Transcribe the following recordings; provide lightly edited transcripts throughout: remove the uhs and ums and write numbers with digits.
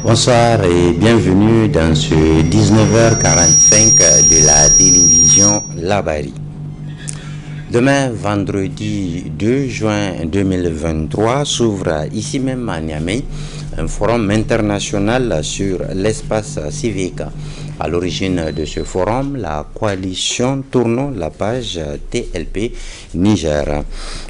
Bonsoir et bienvenue dans ce 19h45 de la télévision Labari. Demain, vendredi 2 juin 2023, s'ouvre ici même à Niamey un forum international sur l'espace civique. À l'origine de ce forum, la coalition Tournons la page TLP Niger.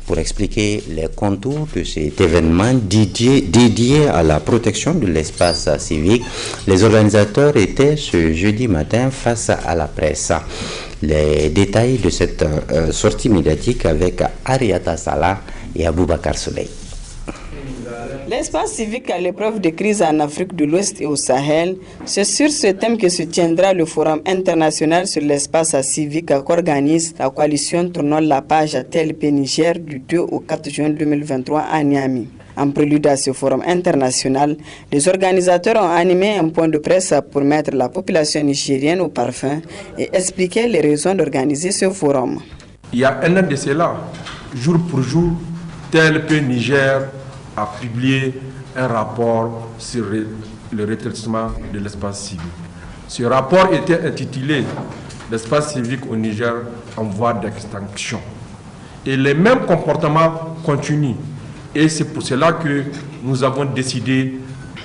Pour expliquer les contours de cet événement dédié à la protection de l'espace civique, les organisateurs étaient ce jeudi matin face à la presse. Les détails de cette sortie médiatique avec Ariata Salah et Aboubakar Soleil. L'espace civique à l'épreuve de crise en Afrique de l'Ouest et au Sahel, c'est sur ce thème que se tiendra le Forum international sur l'espace civique qu'organise la coalition Tournons la page TLP Niger du 2 au 4 juin 2023 à Niamey. En prélude à ce forum international, les organisateurs ont animé un point de presse pour mettre la population nigérienne au parfum et expliquer les raisons d'organiser ce forum. Il y a un an de cela, jour pour jour, TLP Niger a publié un rapport sur le rétrécissement de l'espace civique. Ce rapport était intitulé « L'espace civique au Niger en voie d'extinction ». Et les mêmes comportements continuent. Et c'est pour cela que nous avons décidé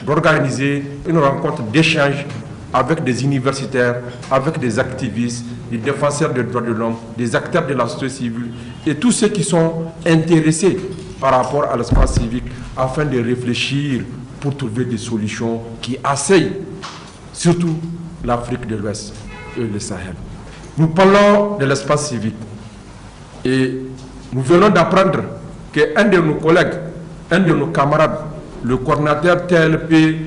d'organiser une rencontre d'échange avec des universitaires, avec des activistes, des défenseurs des droits de l'homme, des acteurs de la société civile et tous ceux qui sont intéressés par rapport à l'espace civique afin de réfléchir pour trouver des solutions qui asseyent surtout l'Afrique de l'Ouest et le Sahel. Nous parlons de l'espace civique et nous venons d'apprendre qu'un de nos collègues, un de nos camarades, le coordinateur TLP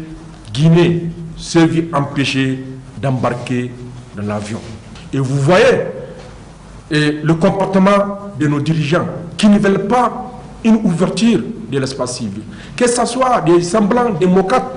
Guinée, se vit empêché d'embarquer dans l'avion. Et vous voyez le comportement de nos dirigeants qui ne veulent pas une ouverture de l'espace civique. Que ce soit des semblants démocrates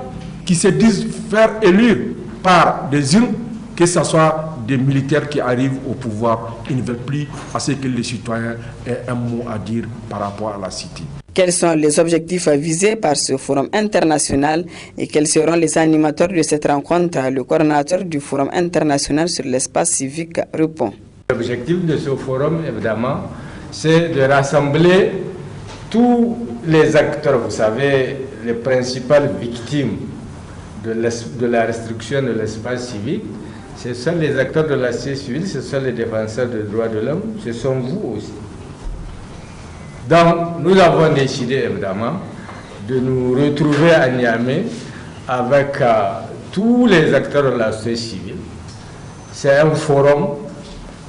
qui se disent faire élire par des urnes, que ce soit des militaires qui arrivent au pouvoir, ils ne veulent plus à ce que les citoyens aient un mot à dire par rapport à la cité. Quels sont les objectifs visés par ce forum international et quels seront les animateurs de cette rencontre? Le coordinateur du forum international sur l'espace civique répond. L'objectif de ce forum, évidemment, c'est de rassembler tous les acteurs, vous savez, les principales victimes de la restriction de l'espace civique. Ce sont les acteurs de la société civile, ce sont les défenseurs des droits de l'homme, ce sont vous aussi. Donc, nous avons décidé, évidemment, de nous retrouver à Niamey avec tous les acteurs de la société civile. C'est un forum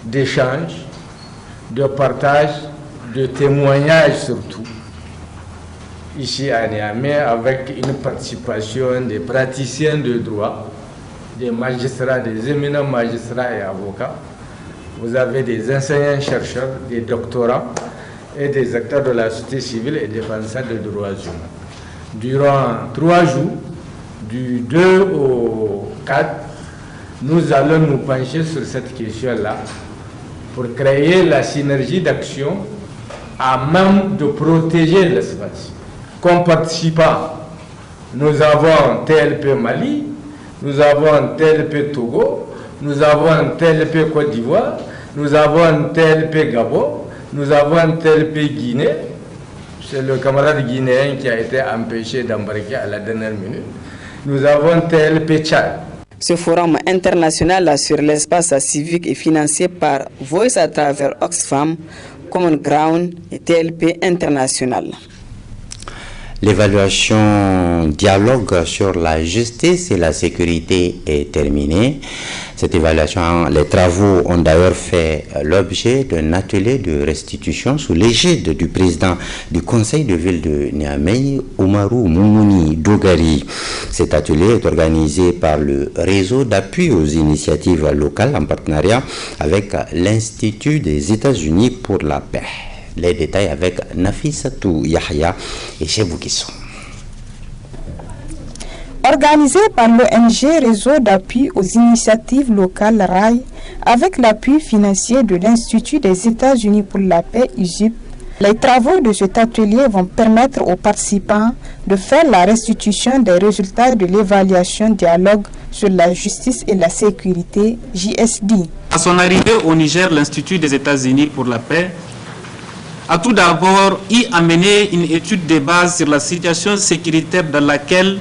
d'échange, de partage, de témoignage surtout, ici à Niamey, avec une participation des praticiens de droit, des magistrats, des éminents magistrats et avocats. Vous avez des enseignants-chercheurs, des doctorants et des acteurs de la société civile et défenseurs des droits humains. Durant 3 jours, du 2 au 4, nous allons nous pencher sur cette question-là pour créer la synergie d'action à même de protéger l'espace. Comme participants, nous avons TLP Mali, nous avons TLP Togo, nous avons TLP Côte d'Ivoire, nous avons TLP Gabon, nous avons TLP Guinée. C'est le camarade guinéen qui a été empêché d'embarquer à la dernière minute. Nous avons TLP Tchad. Ce forum international sur l'espace civique est financé par Voice à travers Oxfam, Common Ground et TLP International. L'évaluation dialogue sur la justice et la sécurité est terminée. Cette évaluation, les travaux ont d'ailleurs fait l'objet d'un atelier de restitution sous l'égide du président du conseil de ville de Niamey, Oumarou Moumouni Dogari. Cet atelier est organisé par le réseau d'appui aux initiatives locales en partenariat avec l'Institut des États-Unis pour la paix. Les détails avec Nafissatou Yahya et Chebou Kisson. Organisé par l'ONG Réseau d'appui aux initiatives locales RAI, avec l'appui financier de l'Institut des États-Unis pour la paix, Égypte, Les travaux de cet atelier vont permettre aux participants de faire la restitution des résultats de l'évaluation dialogue sur la justice et la sécurité JSD. À son arrivée au Niger, l'Institut des États-Unis pour la paix a tout d'abord y amené une étude de base sur la situation sécuritaire dans laquelle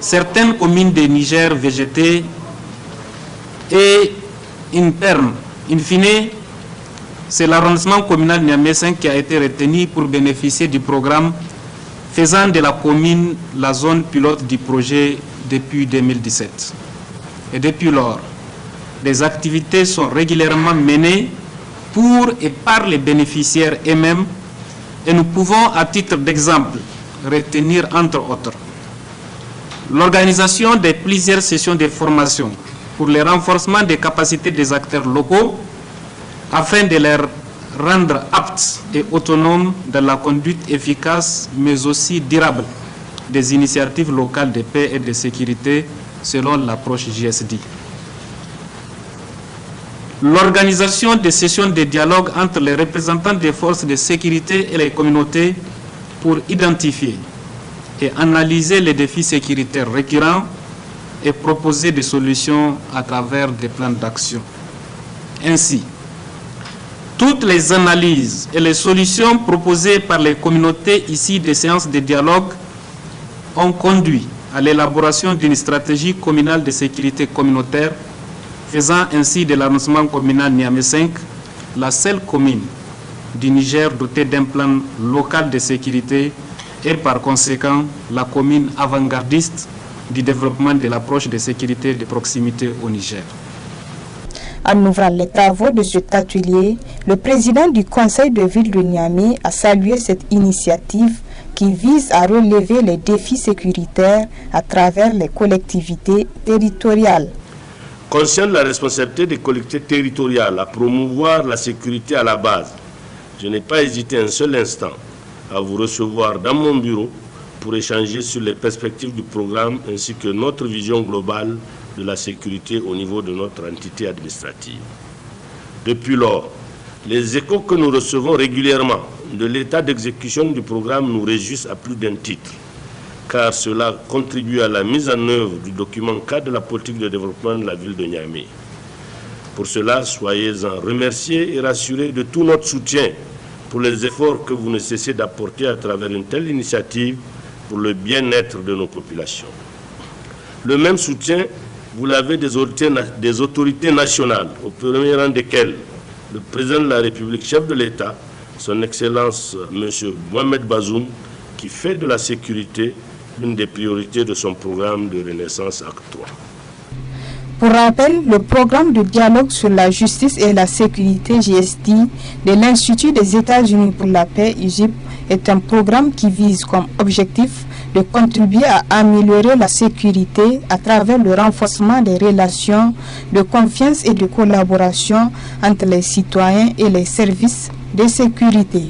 certaines communes du Niger végétaient et in fine, c'est l'arrondissement communal Niamey 5 qui a été retenu pour bénéficier du programme faisant de la commune la zone pilote du projet depuis 2017. Et depuis lors, des activités sont régulièrement menées pour et par les bénéficiaires eux-mêmes et nous pouvons, à titre d'exemple, retenir entre autres l'organisation de plusieurs sessions de formation pour le renforcement des capacités des acteurs locaux afin de les rendre aptes et autonomes dans la conduite efficace mais aussi durable des initiatives locales de paix et de sécurité selon l'approche JSD. L'organisation des sessions de dialogue entre les représentants des forces de sécurité et les communautés pour identifier et analyser les défis sécuritaires récurrents et proposer des solutions à travers des plans d'action. Ainsi, toutes les analyses et les solutions proposées par les communautés ici des séances de dialogue ont conduit à l'élaboration d'une stratégie communale de sécurité communautaire, faisant ainsi de l'arrondissement communal Niamey 5 la seule commune du Niger dotée d'un plan local de sécurité et par conséquent la commune avant-gardiste du développement de l'approche de sécurité de proximité au Niger. En ouvrant les travaux de cet atelier, le président du conseil de ville de Niamey a salué cette initiative qui vise à relever les défis sécuritaires à travers les collectivités territoriales. Conscient de la responsabilité des collectivités territoriales à promouvoir la sécurité à la base, je n'ai pas hésité un seul instant à vous recevoir dans mon bureau pour échanger sur les perspectives du programme ainsi que notre vision globale de la sécurité au niveau de notre entité administrative. Depuis lors, les échos que nous recevons régulièrement de l'état d'exécution du programme nous réjouissent à plus d'un titre, car cela contribue à la mise en œuvre du document cadre de la politique de développement de la ville de Niamey. Pour cela, soyez-en remerciés et rassurés de tout notre soutien pour les efforts que vous ne cessez d'apporter à travers une telle initiative pour le bien-être de nos populations. Le même soutien, vous l'avez des autorités nationales, au premier rang desquelles le président de la République, chef de l'État, son Excellence M. Mohamed Bazoum, qui fait de la sécurité l'une des priorités de son programme de Renaissance Acte 3. Pour rappel, le programme de dialogue sur la justice et la sécurité JSD de l'Institut des États-Unis pour la paix, UGIP, est un programme qui vise comme objectif de contribuer à améliorer la sécurité à travers le renforcement des relations de confiance et de collaboration entre les citoyens et les services de sécurité.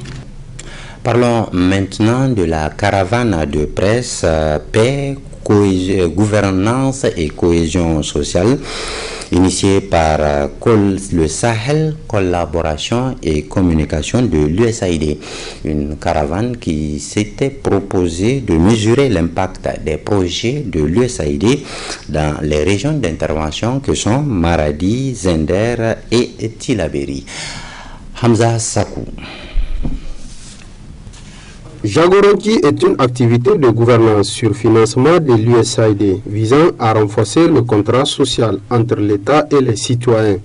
Parlons maintenant de la caravane de presse paix, gouvernance et cohésion sociale initiée par le Sahel, collaboration et communication de l'USAID. Une caravane qui s'était proposée de mesurer l'impact des projets de l'USAID dans les régions d'intervention que sont Maradi, Zender et Tillabéri. Hamza Sakou. Jagoranki est une activité de gouvernance sur financement de l'USAID visant à renforcer le contrat social entre l'État et les citoyens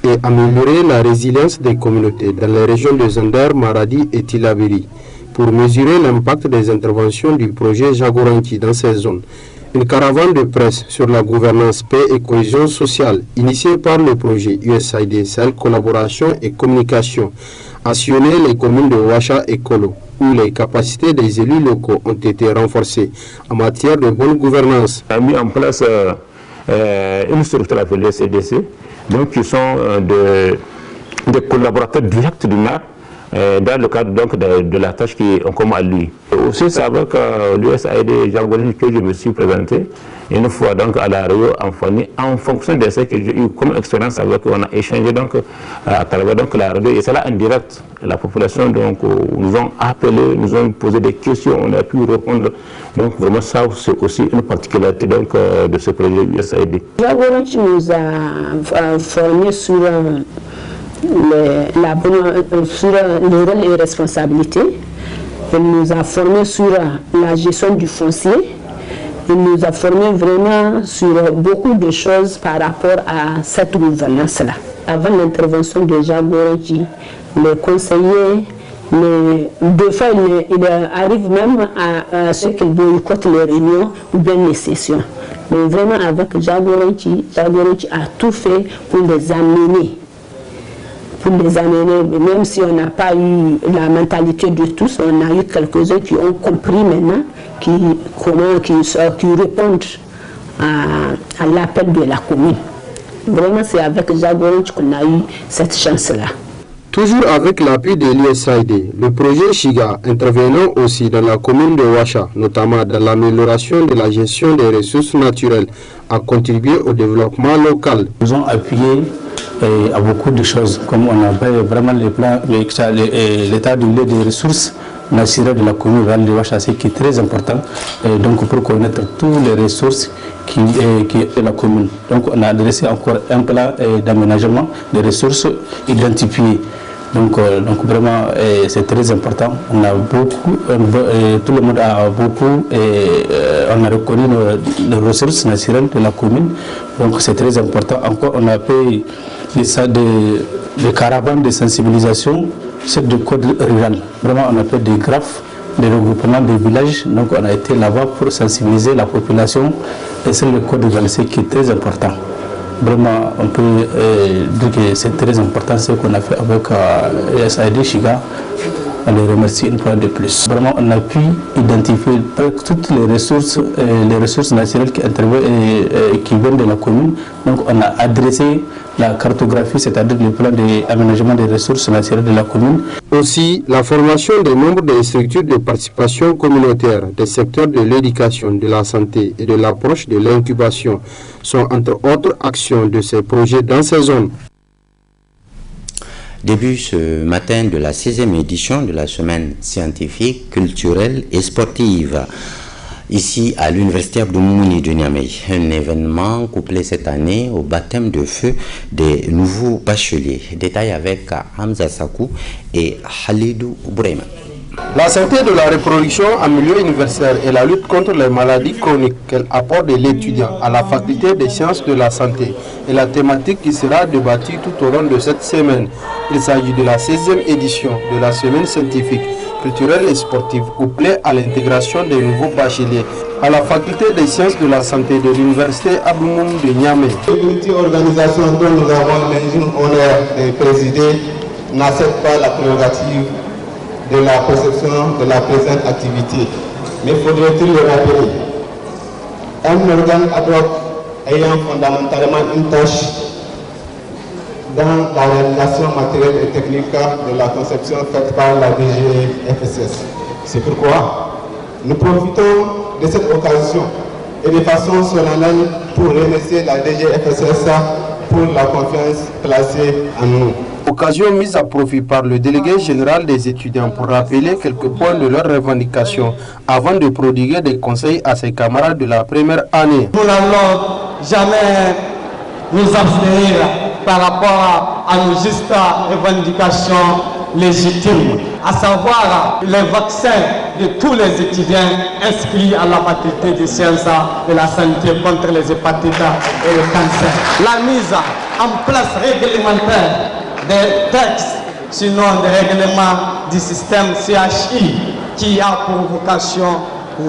et améliorer la résilience des communautés dans les régions de Zender, Maradi et Tillabéri pour mesurer l'impact des interventions du projet Jagoranki dans ces zones. Une caravane de presse sur la gouvernance, paix et cohésion sociale initiée par le projet USAID Sahel Collaboration et Communication a sillonné les communes de Ouacha et Kolo, où les capacités des élus locaux ont été renforcées en matière de bonne gouvernance. On a mis en place une structure appelée CDC, donc qui sont des collaborateurs directs du maire dans le cadre donc de la tâche qui est comme à lui. Aussi, c'est avec l'USAID Jean Gaurentji que je me suis présenté une fois donc à la Rio en fonction de ce que j'ai eu comme expérience avec eux. On a échangé donc à travers donc la radio et c'est là en direct. La population donc nous ont appelé, nous ont posé des questions, on a pu répondre. Donc vraiment ça c'est aussi une particularité donc de ce projet USAID. Jean Gaurentji nous a formé sur sur les rôles et responsabilités. Il nous a formé sur la gestion du foncier. Il nous a formé vraiment sur beaucoup de choses par rapport à cette gouvernance-là. Avant l'intervention de Jean Gaurentji, les conseillers, des fois, il arrive même à ce qu'ils boycottent les réunions ou bien les sessions. Mais vraiment, avec Jean Gaurentji a tout fait pour les amener. Même si on n'a pas eu la mentalité de tous, on a eu quelques-uns qui ont compris maintenant qui répondent à l'appel de la commune. Vraiment, c'est avec Jean Gaurentji qu'on a eu cette chance-là. Toujours avec l'appui de l'USAID, le projet Shiga, intervenant aussi dans la commune de Ouacha, notamment dans l'amélioration de la gestion des ressources naturelles, a contribué au développement local. Nous avons appuyé à beaucoup de choses, comme on a fait vraiment l'état des ressources naturelles de la commune rurale de Ouacha, qui est très important, donc pour connaître toutes les ressources qui est de la commune. Donc on a adressé encore un plan d'aménagement des ressources identifiées. Donc vraiment c'est très important. On a beaucoup, tout le monde a beaucoup, on a reconnu les ressources naturelles de la commune. Donc c'est très important. Encore on a fait des caravanes de sensibilisation sur le code rural. Vraiment on a fait des graphes, des regroupements des villages. Donc on a été là-bas pour sensibiliser la population et c'est le code rural qui est très important. Vraiment, on peut dire que c'est très important ce qu'on a fait avec USAID Shiga. On les remercie une fois de plus. Vraiment, on a pu identifier toutes les ressources naturelles qui viennent de la commune. Donc, on a adressé la cartographie, c'est-à-dire le plan d'aménagement des ressources naturelles de la commune. Aussi, la formation des membres des structures de participation communautaire des secteurs de l'éducation, de la santé et de l'approche de l'incubation sont entre autres actions de ces projets dans ces zones. Début ce matin de la 16e édition de la semaine scientifique, culturelle et sportive ici à l'université Abdou Moumouni de Niamey. Un événement couplé cette année au baptême de feu des nouveaux bacheliers. Détail avec Hamza Sakou et Halidou Bourema. La santé de la reproduction en milieu universitaire et la lutte contre les maladies chroniques, quel apport de l'étudiant à la faculté des sciences de la santé est la thématique qui sera débattue tout au long de cette semaine. Il s'agit de la 16e édition de la semaine scientifique, culturelle et sportive couplée à l'intégration des nouveaux bacheliers à la faculté des sciences de la santé de l'université Abdou Moumouni de Niamey. Une organisation dont nous avons l'insigne honneur de présider n'accepte pas la prérogative de la conception de la présente activité. Mais faudrait-il le rappeler, un organe ad hoc ayant fondamentalement une tâche dans la réalisation matérielle et technique de la conception faite par la DGFSS. C'est pourquoi nous profitons de cette occasion et de façon solennelle pour remercier la DGFSS pour la confiance placée en nous. Occasion mise à profit par le délégué général des étudiants pour rappeler quelques points de leurs revendications avant de prodiguer des conseils à ses camarades de la première année. Nous n'allons jamais nous abstenir par rapport à nos justes revendications légitimes, à savoir les vaccins de tous les étudiants inscrits à la faculté des sciences de la santé contre les hépatites et le cancer. La mise en place réglementaire des textes, sinon des règlements du système CHI qui a pour vocation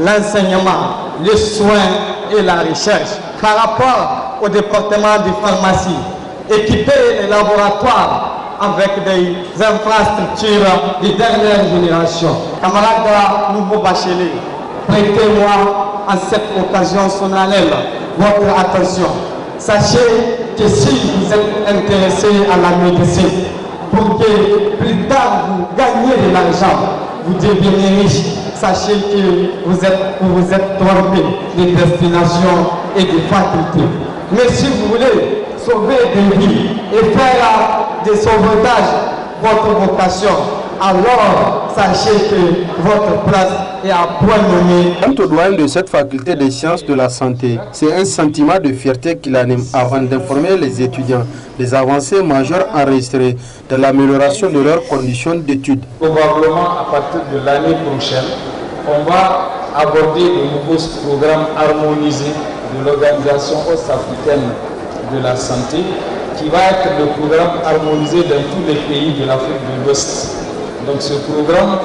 l'enseignement, les soins et la recherche. Par rapport au département de pharmacie, équiper les laboratoires avec des infrastructures de dernière génération. Camarades nouveaux bacheliers, prêtez-moi à cette occasion solennelle votre attention. Sachez que si vous êtes intéressé à la médecine, pour que plus tard car vous gagnez de l'argent, vous devenez riche. Sachez que vous êtes trompé de destination et de faculté. Mais si vous voulez sauver des vies et faire des sauvetages votre vocation, alors sachez que votre place est à point nommé. Quant au doyen de cette faculté des sciences de la santé, c'est un sentiment de fierté qu'il anime avant d'informer les étudiants des avancées majeures enregistrées de l'amélioration de leurs conditions d'études. Probablement à partir de l'année prochaine, on va aborder de nouveaux programmes harmonisés de l'Organisation ouest-africaine de la santé, qui va être le programme harmonisé dans tous les pays de l'Afrique de l'Ouest. Donc ce programme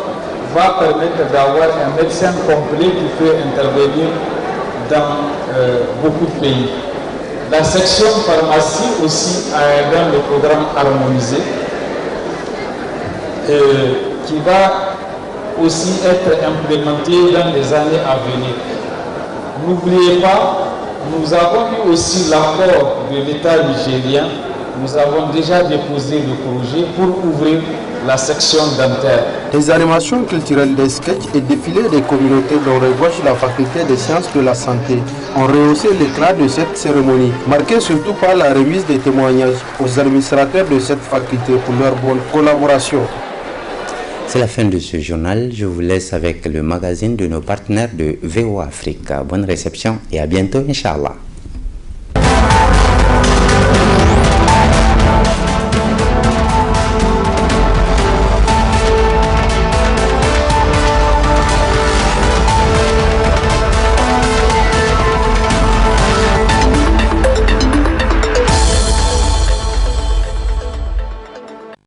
va permettre d'avoir un médecin complet qui peut intervenir dans beaucoup de pays. La section pharmacie aussi a dans le programme harmonisé qui va aussi être implémenté dans les années à venir. N'oubliez pas, nous avons eu aussi l'accord de l'État nigérien. Nous avons déjà déposé le projet pour ouvrir la section dentaire. Des animations culturelles, des sketchs et défilés des communautés dont regorge la faculté des sciences de la santé ont rehaussé l'éclat de cette cérémonie, marquée surtout par la remise des témoignages aux administrateurs de cette faculté pour leur bonne collaboration. C'est la fin de ce journal. Je vous laisse avec le magazine de nos partenaires de VOA Afrique. Bonne réception et à bientôt, Inch'Allah.